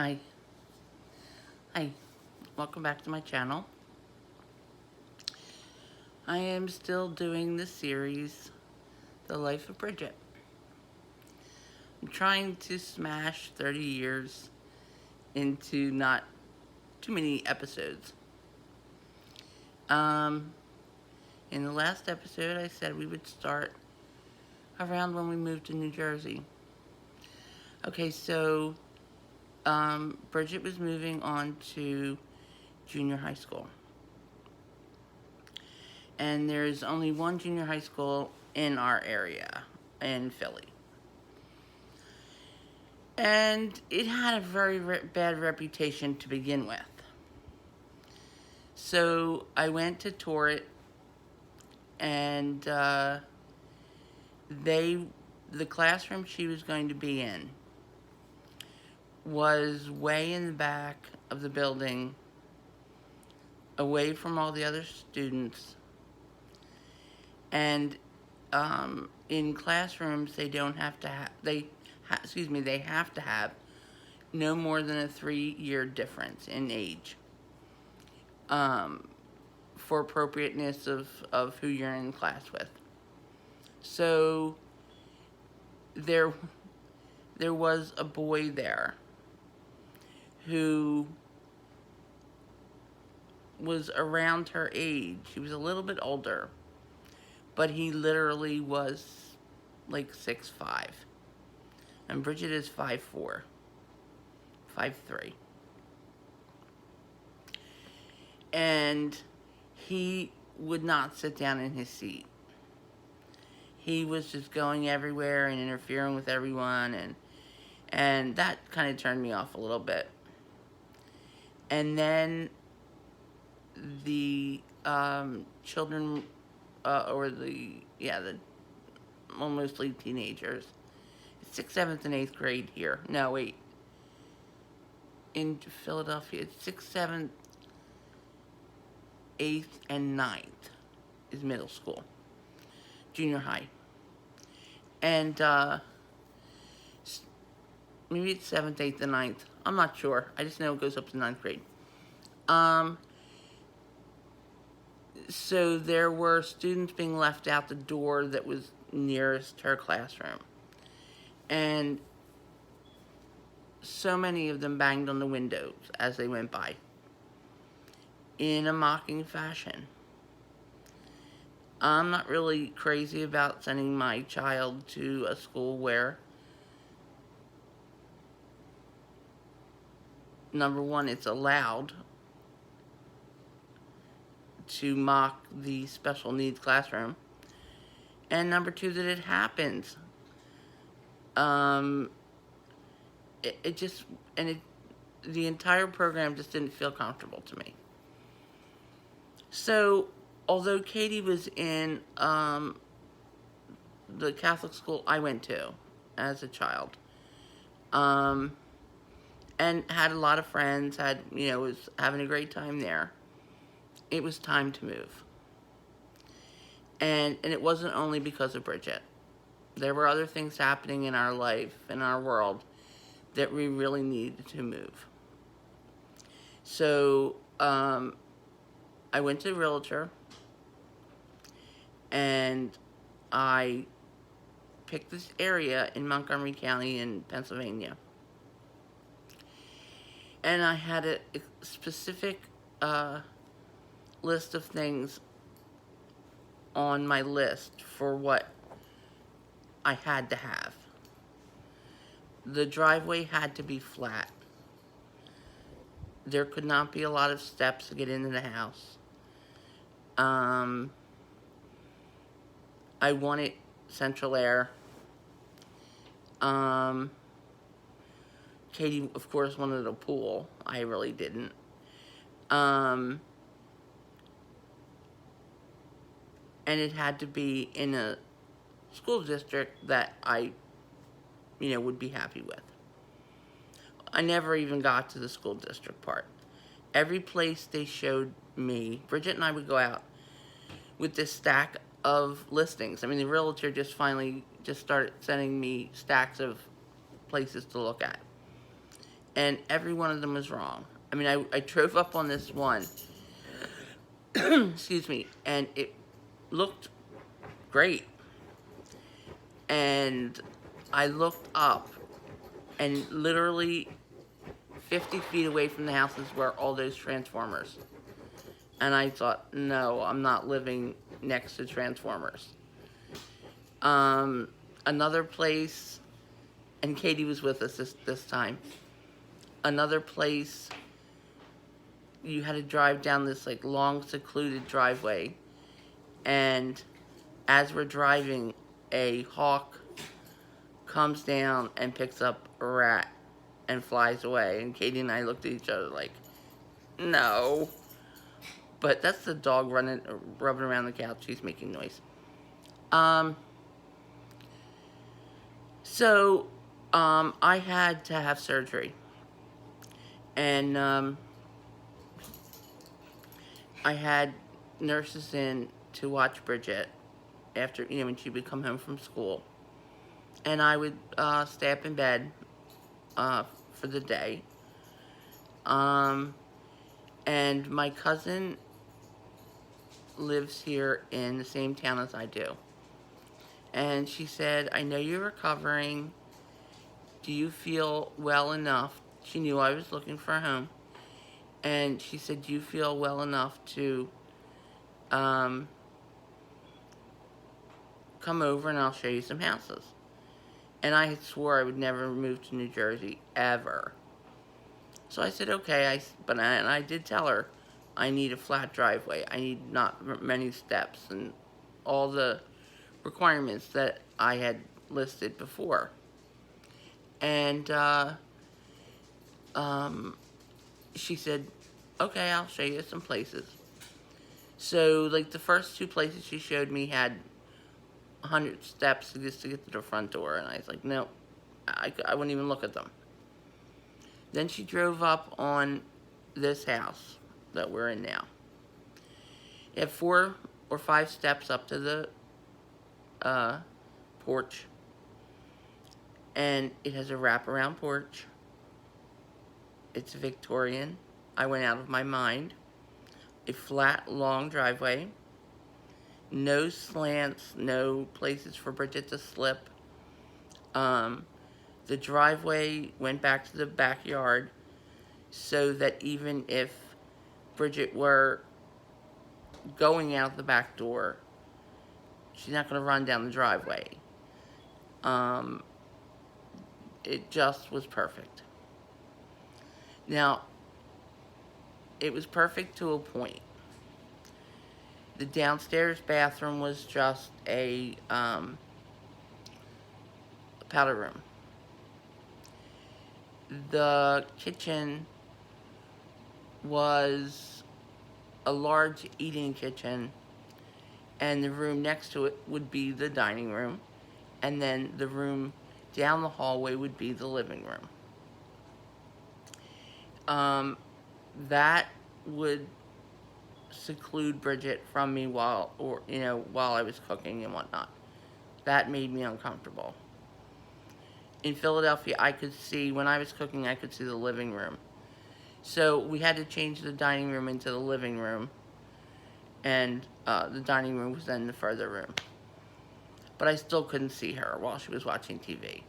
Hi. Hi. Welcome back to my channel. I am still doing the series, The Life of Bridget. I'm trying to smash 30 years into not too many episodes. Um, in the last episode, I said we would start around when we moved to New Jersey. Okay, so Bridget was moving on to junior high school. And there's only one junior high school in our area, in Philly. And it had a very bad reputation to begin with. So I went to tour it, and the classroom she was going to be in was way in the back of the building, away from all the other students. And in classrooms, they don't have to have they have to have no more than a 3-year difference in age for appropriateness of who you're in class with. So there was a boy there who was around her age. He was a little bit older, but he literally was like 6'5". And Bridget is 5'4", 5'3". And he would not sit down in his seat. He was just going everywhere and interfering with everyone, and that kind of turned me off a little bit. And then the children, well, mostly teenagers, 6th, 7th, and 8th grade here. No, wait. In Philadelphia, it's 6th, 7th, 8th, and 9th is middle school. Junior high. And maybe it's 7th, 8th, and 9th. I'm not sure. I just know it goes up to 9th grade. So there were students being left out the door that was nearest her classroom. And so many of them banged on the windows as they went by in a mocking fashion. I'm not really crazy about sending my child to a school where, number one, it's allowed to mock the special needs classroom, and number two, that it happens. The entire program just didn't feel comfortable to me. So, although Katie was in the Catholic school I went to as a child, and had a lot of friends, was having a great time there, it was time to move. And it wasn't only because of Bridget. There were other things happening in our life, in our world, that we really needed to move. So, I went to a realtor, and I picked this area in Montgomery County in Pennsylvania. And I had a specific list of things on my list for what I had to have. The driveway had to be flat. There could not be a lot of steps to get into the house. I wanted central air. Katie, of course, wanted a pool. I really didn't. And it had to be in a school district that I, would be happy with. I never even got to the school district part. Every place they showed me, Bridget and I would go out with this stack of listings. I mean, the realtor finally started sending me stacks of places to look at. and every one of them was wrong. I mean, I drove up on this one, excuse me, and it looked great. And I looked up, and literally 50 feet away from the houses were all those transformers. And I thought, no, I'm not living next to transformers. Another place, and Katie was with us this time. Another place, you had to drive down this like long secluded driveway, and as we're driving, a hawk comes down and picks up a rat and flies away. And Katie and I looked at each other like, no. But that's the dog rubbing around the couch. She's making noise. So, I had to have surgery. And, I had nurses in to watch Bridget after, when she would come home from school. And I would, stay up in bed, for the day. And my cousin lives here in the same town as I do. And she said, I know you're recovering. Do you feel well enough? She knew I was looking for a home. And she said, do you feel well enough to come over and I'll show you some houses? And I swore I would never move to New Jersey, ever. So I said, okay. And I did tell her, I need a flat driveway. I need not many steps and all the requirements that I had listed before. And she said, okay, I'll show you some places. So, like, the first two places she showed me had 100 steps just to get to the front door. And I was like, no, I wouldn't even look at them. Then she drove up on this house that we're in now. It had 4 or 5 steps up to the porch. And it has a wraparound porch. It's Victorian. I went out of my mind. A flat, long driveway. No slants, no places for Bridget to slip. The driveway went back to the backyard so that even if Bridget were going out the back door, she's not going to run down the driveway. It just was perfect. Now, it was perfect to a point. The downstairs bathroom was just a powder room. The kitchen was a large eating kitchen, and the room next to it would be the dining room, and then the room down the hallway would be the living room. That would seclude Bridget from me while I was cooking and whatnot. That made me uncomfortable. In Philadelphia, when I was cooking, I could see the living room. So we had to change the dining room into the living room, and the dining room was then the further room. But I still couldn't see her while she was watching TV.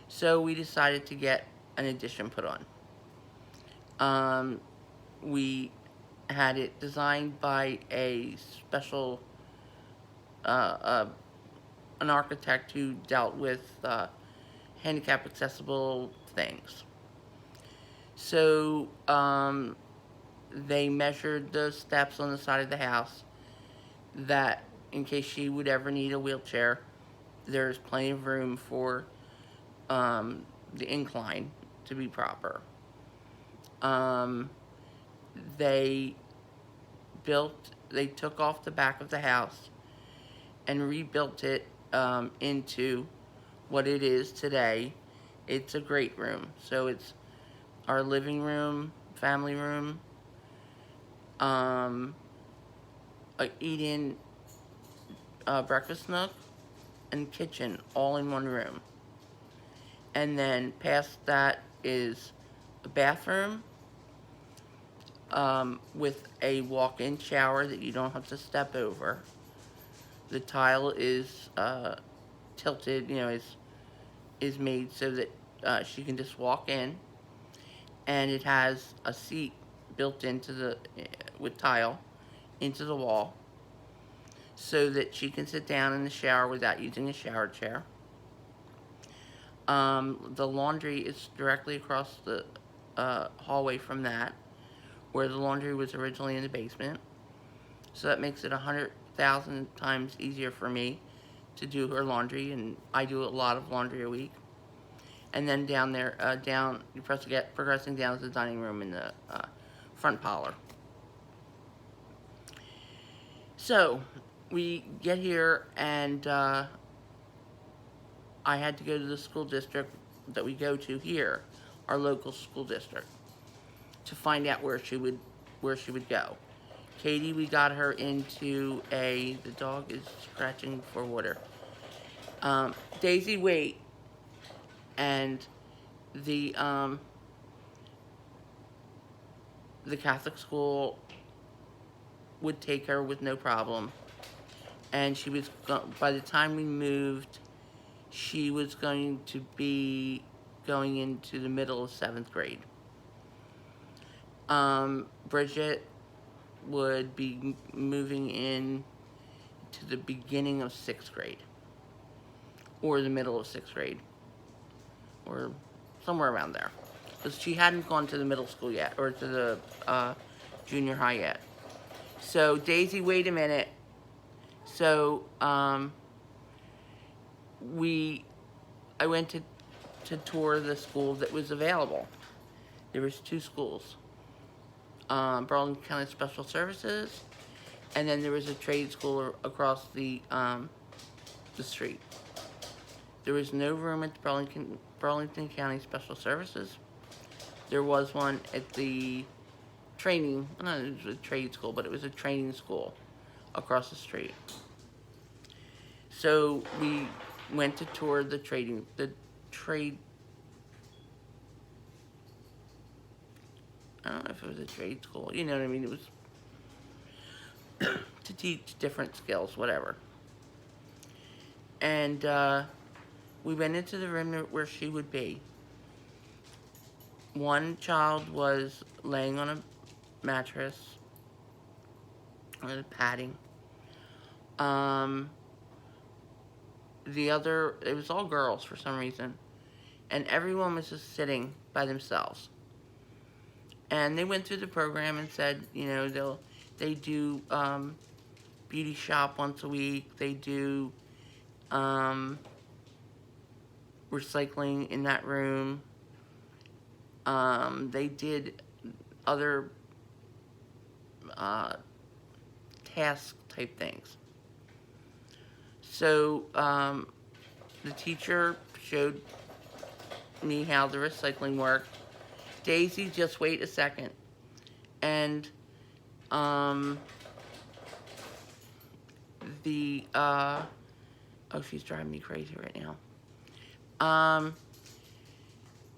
So we decided to get an addition put on. We had it designed by a special, an architect who dealt with handicap accessible things. So they measured the steps on the side of the house that in case she would ever need a wheelchair, there's plenty of room for the incline to be proper. They took off the back of the house and rebuilt it into what it is today. It's a great room. So it's our living room, family room, a eat-in breakfast nook, and kitchen all in one room. And then past that is a bathroom with a walk-in shower that you don't have to step over. The tile is tilted, is made so that she can just walk in, and it has a seat built into the with tile into the wall, so that she can sit down in the shower without using a shower chair. The laundry is directly across the hallway from that, where the laundry was originally in the basement. So that makes it 100,000 times easier for me to do her laundry, and I do a lot of laundry a week. And then down there, progressing down to the dining room in the front parlor. So we get here, and I had to go to the school district that we go to here, our local school district, to find out where she would go. Katie, we got her into the dog is scratching for water. Daisy, wait. And the Catholic school would take her with no problem. And she was, by the time we moved, she was going to be going into the middle of 7th grade. Bridget would be moving in to the beginning of 6th grade, or the middle of 6th grade, or somewhere around there, because she hadn't gone to the middle school yet, or to the junior high yet. So Daisy, wait a minute. So I went to tour the school that was available. There was 2 schools. Burlington County Special Services, and then there was a trade school across the street. There was no room at the Burlington County Special Services. There was one at the it was a trade school, but it was a training school across the street. So we went to tour the trade, I don't know if it was a trade school, you know what I mean? It was to teach different skills, whatever. And we went into the room where she would be. One child was laying on a mattress, on a padding. The other, it was all girls for some reason. And everyone was just sitting by themselves. And they went through the program and said, they do beauty shop once a week. They do recycling in that room. They did other task type things. So the teacher showed me how the recycling worked. Daisy, just wait a second. And she's driving me crazy right now.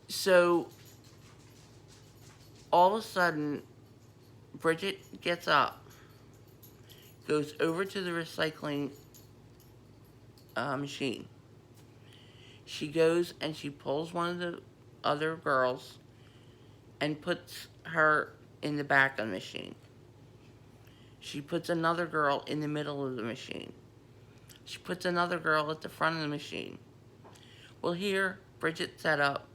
So all of a sudden, Bridget gets up, goes over to the recycling machine. She goes and she pulls one of the other girls and puts her in the back of the machine. She puts another girl in the middle of the machine. She puts another girl at the front of the machine. Well, here, Bridget set up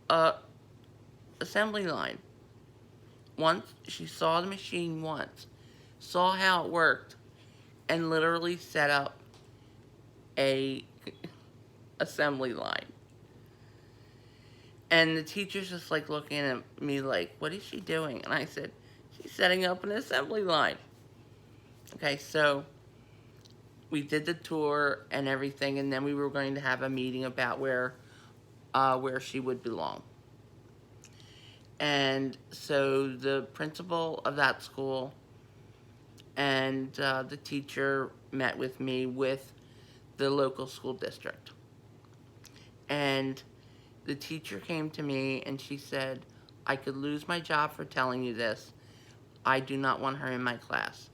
a assembly line. Once, she saw the machine once, saw how it worked, and literally set up a assembly line. And the teacher's just like looking at me like, what is she doing? And I said, she's setting up an assembly line. Okay, so we did the tour and everything, and then we were going to have a meeting about where she would belong. And so the principal of that school and the teacher met with me with the local school district. And the teacher came to me and she said, I could lose my job for telling you this. I do not want her in my class.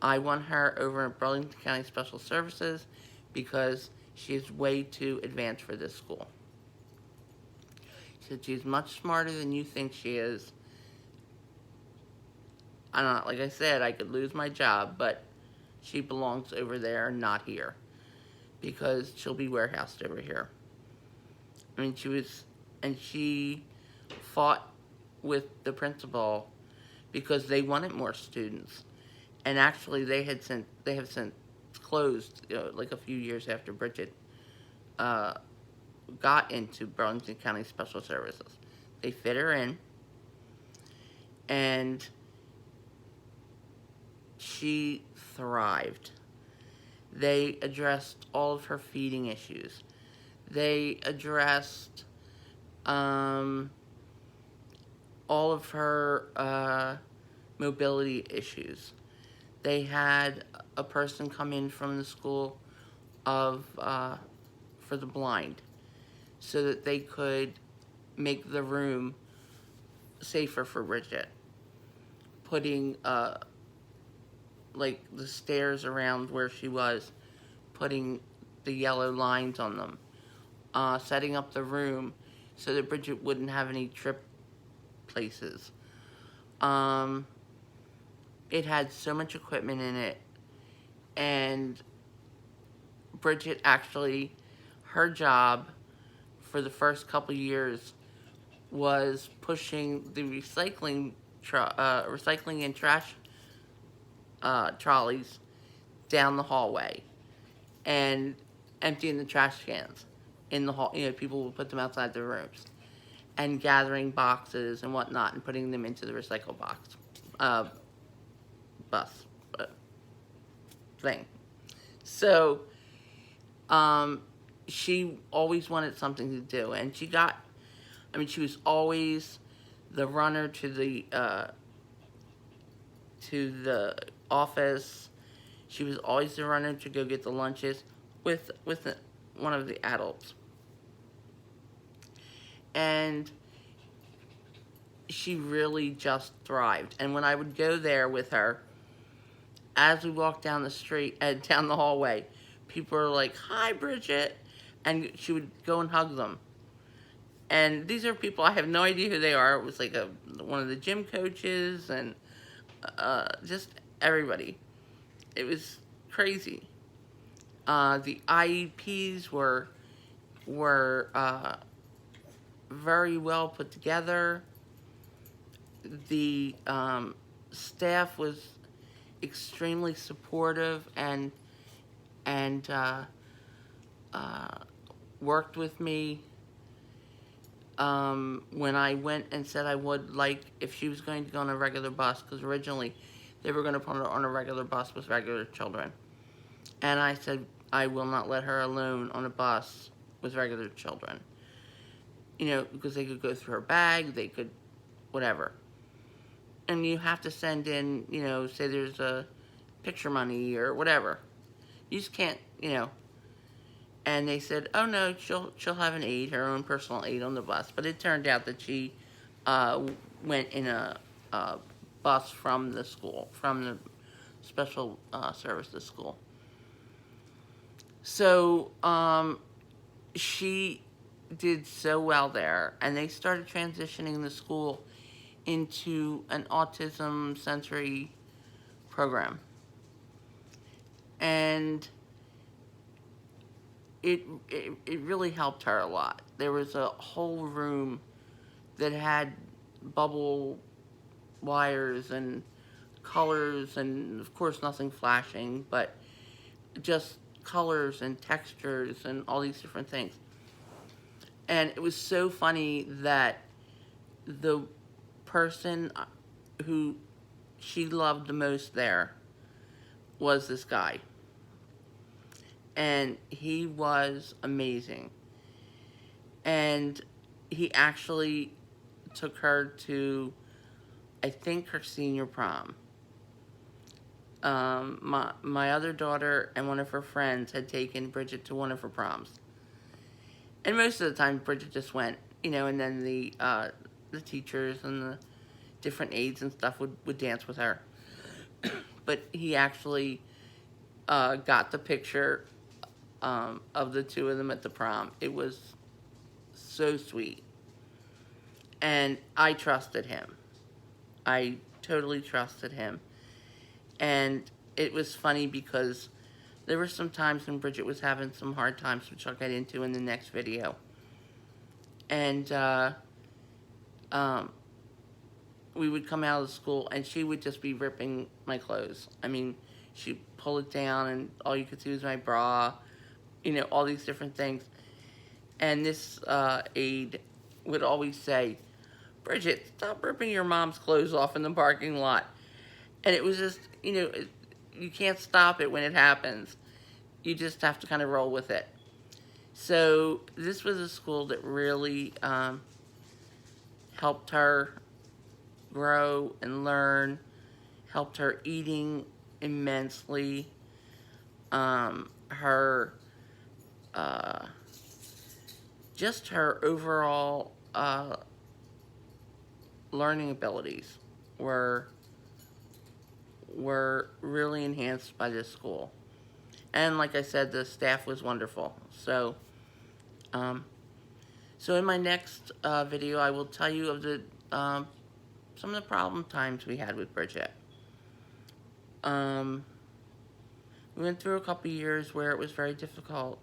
I want her over at Burlington County Special Services because she is way too advanced for this school. She said she's much smarter than you think she is. I don't know, like I said, I could lose my job, but she belongs over there, not here, because she'll be warehoused over here. I mean, she fought with the principal because they wanted more students, and actually they have since closed, like a few years after Bridget got into Burlington County Special Services. They fit her in, and she thrived. They addressed all of her feeding issues. They addressed all of her mobility issues. They had a person come in from the school of for the blind, so that they could make the room safer for Bridget. Putting like the stairs around where she was, putting the yellow lines on them, setting up the room so that Bridget wouldn't have any trip places. It had so much equipment in it, and Bridget actually, her job for the first couple years was pushing the recycling and trash trolleys down the hallway and emptying the trash cans in the hall. People would put them outside their rooms, and gathering boxes and whatnot and putting them into the recycle box bus thing. So she always wanted something to do, and she was always the runner to the office. She was always the runner to go get the lunches with one of the adults. And she really just thrived. And when I would go there with her, as we walked down the street, down the hallway, people were like, "Hi, Bridget," and she would go and hug them. And these are people, I have no idea who they are. It was like one of the gym coaches and just everybody. It was crazy. The IEPs were very well put together. The staff was extremely supportive and worked with me. When I went and said I would like, if she was going to go on a regular bus, because originally they were going to put her on a regular bus with regular children. And I said, I will not let her alone on a bus with regular children. Because they could go through her bag, they could, whatever. And you have to send in, say there's a picture money or whatever. You just can't, And they said, oh no, she'll have an aide, her own personal aide on the bus. But it turned out that she went in a bus from the school, from the special services school. So she did so well there, and they started transitioning the school into an autism sensory program. And it really helped her a lot. There was a whole room that had bubble wires and colors, and of course nothing flashing, but just colors and textures and all these different things. And it was so funny that the person who she loved the most there was this guy. And he was amazing. And he actually took her to, I think, her senior prom. My other daughter and one of her friends had taken Bridget to one of her proms. And most of the time, Bridget just went, and then the teachers and the different aides and stuff would dance with her. But he actually got the picture of the two of them at the prom. It was so sweet. And I trusted him. I totally trusted him. And it was funny because there were some times when Bridget was having some hard times, which I'll get into in the next video. And we would come out of school and she would just be ripping my clothes. I mean, she'd pull it down and all you could see was my bra, all these different things. And this aide would always say, Bridget, stop ripping your mom's clothes off in the parking lot. And it was just, you can't stop it when it happens. You just have to kind of roll with it. So this was a school that really helped her grow and learn, helped her eating immensely. Her, just her overall learning abilities were really enhanced by this school. And like I said, the staff was wonderful. So, so in my next video, I will tell you of the some of the problem times we had with Bridget. We went through a couple years where it was very difficult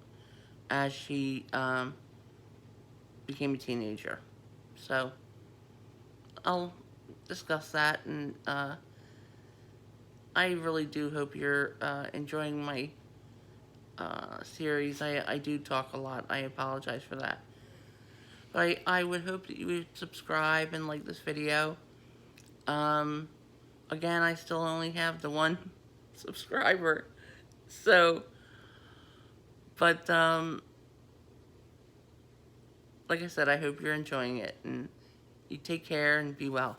as she became a teenager. So, I'll discuss that, and I really do hope you're enjoying my series. I do talk a lot. I apologize for that. But I would hope that you would subscribe and like this video. Again, I still only have the one subscriber. So, but, like I said, I hope you're enjoying it. And you take care and be well.